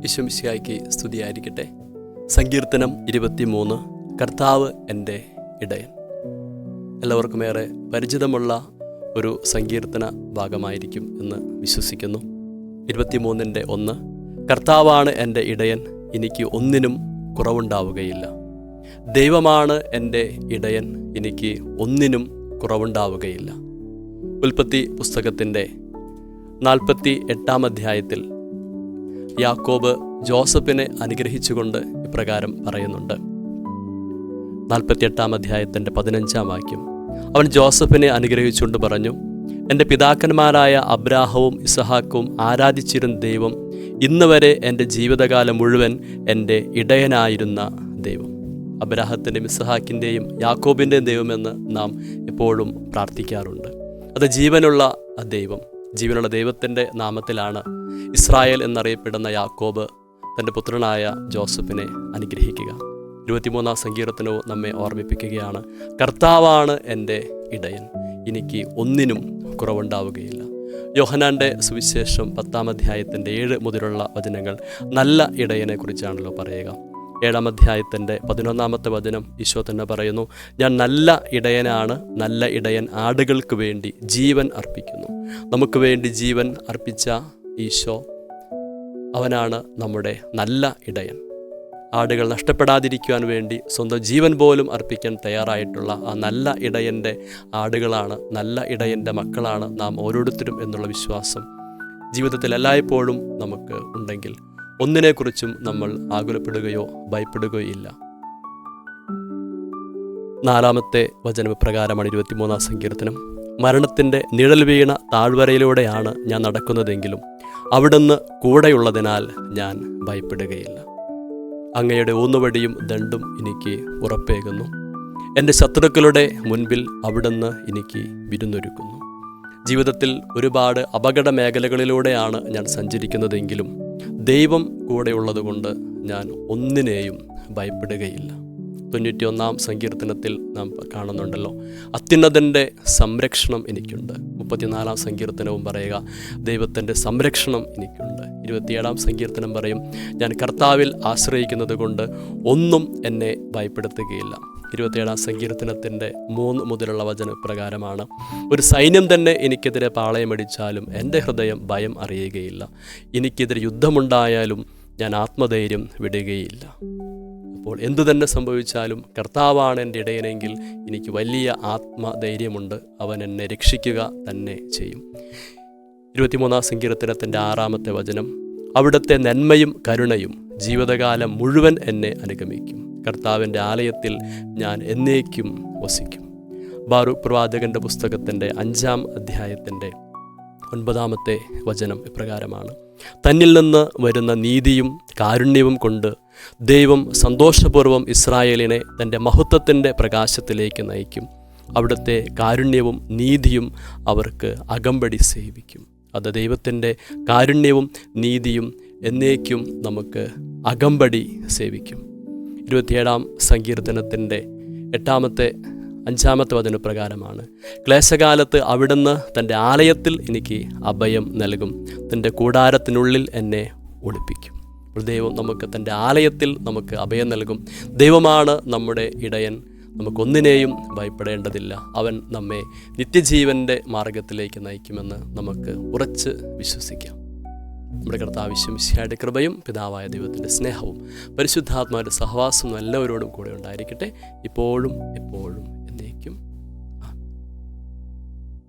ഈശോ മിശിഹായ്ക്ക് സ്തുതിയായിരിക്കട്ടെ. സങ്കീർത്തനം 23. കർത്താവ് എൻ്റെ ഇടയൻ. എല്ലാവർക്കും ഏറെ പരിചിതമുള്ള ഒരു സങ്കീർത്തന ഭാഗമായിരിക്കും എന്ന് വിശ്വസിക്കുന്നു. 23:1 കർത്താവാണ് എൻ്റെ ഇടയൻ, എനിക്ക് ഒന്നിനും കുറവുണ്ടാവുകയില്ല. ദൈവമാണ് എൻ്റെ ഇടയൻ, എനിക്ക് ഒന്നിനും കുറവുണ്ടാവുകയില്ല. ഉൽപ്പത്തി പുസ്തകത്തിൻ്റെ 48 അധ്യായത്തിൽ യാക്കോബ് ജോസഫിനെ അനുഗ്രഹിച്ചുകൊണ്ട് ഇപ്രകാരം പറയുന്നുണ്ട്. 48 അധ്യായത്തിൻ്റെ 15 വാക്യം, അവൻ ജോസഫിനെ അനുഗ്രഹിച്ചുകൊണ്ട് പറഞ്ഞു, എൻ്റെ പിതാക്കന്മാരായ അബ്രാഹവും ഇസഹാക്കും ആരാധിച്ചിരുന്ന ദൈവം ഇന്ന് വരെ എൻ്റെ ജീവിതകാലം മുഴുവൻ എൻ്റെ ഇടയനായിരുന്ന ദൈവം. അബ്രാഹത്തിൻ്റെയും ഇസഹാക്കിൻ്റെയും യാക്കോബിൻ്റെയും ദൈവമെന്ന് നാം എപ്പോഴും പ്രാർത്ഥിക്കാറുണ്ട്. അത് ജീവനുള്ള ദൈവം, ജീവനുള്ള ദൈവത്തിൻ്റെ നാമത്തിലാണ് ഇസ്രായേൽ എന്നറിയപ്പെടുന്ന യാക്കോബ് തൻ്റെ പുത്രനായ ജോസഫിനെ അനുഗ്രഹിക്കുക. 23 സങ്കീർത്തനവും നമ്മെ ഓർമ്മിപ്പിക്കുകയാണ്, കർത്താവാണ് എൻ്റെ ഇടയൻ, എനിക്ക് ഒന്നിനും കുറവുണ്ടാവുകയില്ല. യോഹന്നാൻ്റെ സുവിശേഷം 10 അധ്യായത്തിൻ്റെ 7 മുതലുള്ള വചനങ്ങൾ നല്ല ഇടയനെ കുറിച്ചാണല്ലോ പറയുക. 7 അധ്യായത്തിൻ്റെ 11 വചനം ഈശോ തന്നെ പറയുന്നു, ഞാൻ നല്ല ഇടയനാണ്, നല്ല ഇടയൻ ആടുകൾക്ക് വേണ്ടി ജീവൻ അർപ്പിക്കുന്നു. നമുക്ക് വേണ്ടി ജീവൻ അർപ്പിച്ച ഈശോ, അവനാണ് നമ്മുടെ നല്ല ഇടയൻ. ആടുകൾ നഷ്ടപ്പെടാതിരിക്കുവാൻ വേണ്ടി സ്വന്തം ജീവൻ പോലും അർപ്പിക്കാൻ തയ്യാറായിട്ടുള്ള ആ നല്ല ഇടയൻ്റെ ആടുകളാണ്, നല്ല ഇടയൻ്റെ മക്കളാണ് നാം ഓരോരുത്തരും എന്നുള്ള വിശ്വാസം ജീവിതത്തിൽ എല്ലായ്പ്പോഴും നമുക്ക് ഉണ്ടെങ്കിൽ ഒന്നിനെക്കുറിച്ചും നമ്മൾ ആകുലപ്പെടുകയോ ഭയപ്പെടുകയോ ഇല്ല. 4 വചനം പ്രകാരമാണ് 23 സങ്കീർത്തനം. മരണത്തിൻ്റെ നിഴൽ വീണ താഴ്വരയിലൂടെയാണ് ഞാൻ നടക്കുന്നതെങ്കിലും അവിടുന്ന് കൂടെയുള്ളതിനാൽ ഞാൻ ഭയപ്പെടുകയില്ല. അങ്ങയുടെ ഊന്നുവടിയും ദണ്ഡും എനിക്ക് ഉറപ്പേകുന്നു. എൻ്റെ ശത്രുക്കളുടെ മുൻപിൽ അവിടുന്ന് എനിക്ക് വിരുന്നൊരുക്കുന്നു. ജീവിതത്തിൽ ഒരുപാട് അപകട മേഖലകളിലൂടെയാണ് ഞാൻ സഞ്ചരിക്കുന്നതെങ്കിലും ദൈവം കൂടെയുള്ളതുകൊണ്ട് ഞാൻ ഒന്നിനെയും ഭയപ്പെടുകയില്ല. 91 സങ്കീർത്തനത്തിൽ നാം കാണുന്നുണ്ടല്ലോ, അത്യുന്നതൻ്റെ സംരക്ഷണം എനിക്കുണ്ട്. 34 സങ്കീർത്തനവും പറയുക, ദൈവത്തിൻ്റെ സംരക്ഷണം എനിക്കുണ്ട്. 27 സങ്കീർത്തനം പറയും, ഞാൻ കർത്താവിൽ ആശ്രയിക്കുന്നത് കൊണ്ട് ഒന്നും എന്നെ ഭയപ്പെടുത്തുകയില്ല. 27 സങ്കീർത്തനത്തിൻ്റെ 3 മുതലുള്ള വചന പ്രകാരമാണ്, ഒരു സൈന്യം തന്നെ എനിക്കെതിരെ പാളയമടിച്ചാലും എൻ്റെ ഹൃദയം ഭയം അറിയുകയില്ല. എനിക്കെതിരെ യുദ്ധമുണ്ടായാലും ഞാൻ ആത്മധൈര്യം വിടുകയില്ല. അപ്പോൾ എന്തു തന്നെ സംഭവിച്ചാലും കർത്താവാണ് എൻ്റെ ഇടയനെങ്കിൽ എനിക്ക് വലിയ ആത്മധൈര്യമുണ്ട്. അവൻ എന്നെ രക്ഷിക്കുക തന്നെ ചെയ്യും. 23 സങ്കീർത്തനത്തിൻ്റെ 6 വചനം, അവിടുത്തെ നന്മയും കരുണയും ജീവിതകാലം മുഴുവൻ എന്നെ അനുഗമിക്കും. കർത്താവിൻ്റെ ആലയത്തിൽ ഞാൻ എന്നേക്കും വസിക്കും. ബാറൂക്ക് പ്രവാചകൻ്റെ പുസ്തകത്തിൻ്റെ 5 അധ്യായത്തിൻ്റെ 9 വചനം ഇപ്രകാരമാണ്, തന്നിൽ നിന്ന് വരുന്ന നീതിയും കാരുണ്യവും കൊണ്ട് ദൈവം സന്തോഷപൂർവ്വം ഇസ്രായേലിനെ തൻ്റെ മഹത്വത്തിൻ്റെ പ്രകാശത്തിലേക്ക് നയിക്കും. അവിടുത്തെ കാരുണ്യവും നീതിയും അവർക്ക് അകമ്പടി സേവിക്കും. അത് ദൈവത്തിൻ്റെ കാരുണ്യവും നീതിയും എന്നേക്കും നമുക്ക് അകമ്പടി സേവിക്കും. 27 സങ്കീർത്തനത്തിൻ്റെ 5 വചന പ്രകാരമാണ്, ക്ലേശകാലത്ത് അവിടുന്ന് തൻ്റെ ആലയത്തിൽ എനിക്ക് അഭയം നൽകും, തൻ്റെ കൂടാരത്തിനുള്ളിൽ എന്നെ ഒളിപ്പിക്കും. ദൈവം നമുക്ക് തൻ്റെ ആലയത്തിൽ നമുക്ക് അഭയം നൽകും. ദൈവമാണ് നമ്മുടെ ഇടയൻ, നമുക്കൊന്നിനെയും ഭയപ്പെടേണ്ടതില്ല. അവൻ നമ്മെ നിത്യജീവൻ്റെ മാർഗത്തിലേക്ക് നയിക്കുമെന്ന് നമുക്ക് ഉറച്ച് വിശ്വസിക്കാം. നമ്മുടെ കർത്താവ് ഈശോ മിശിഹായുടെ കൃപയും പിതാവായ ദൈവത്തിൻ്റെ സ്നേഹവും പരിശുദ്ധാത്മാവിൻ്റെ സഹവാസവും എല്ലാവരോടും കൂടെ ഉണ്ടായിരിക്കട്ടെ, ഇപ്പോഴും എപ്പോഴും.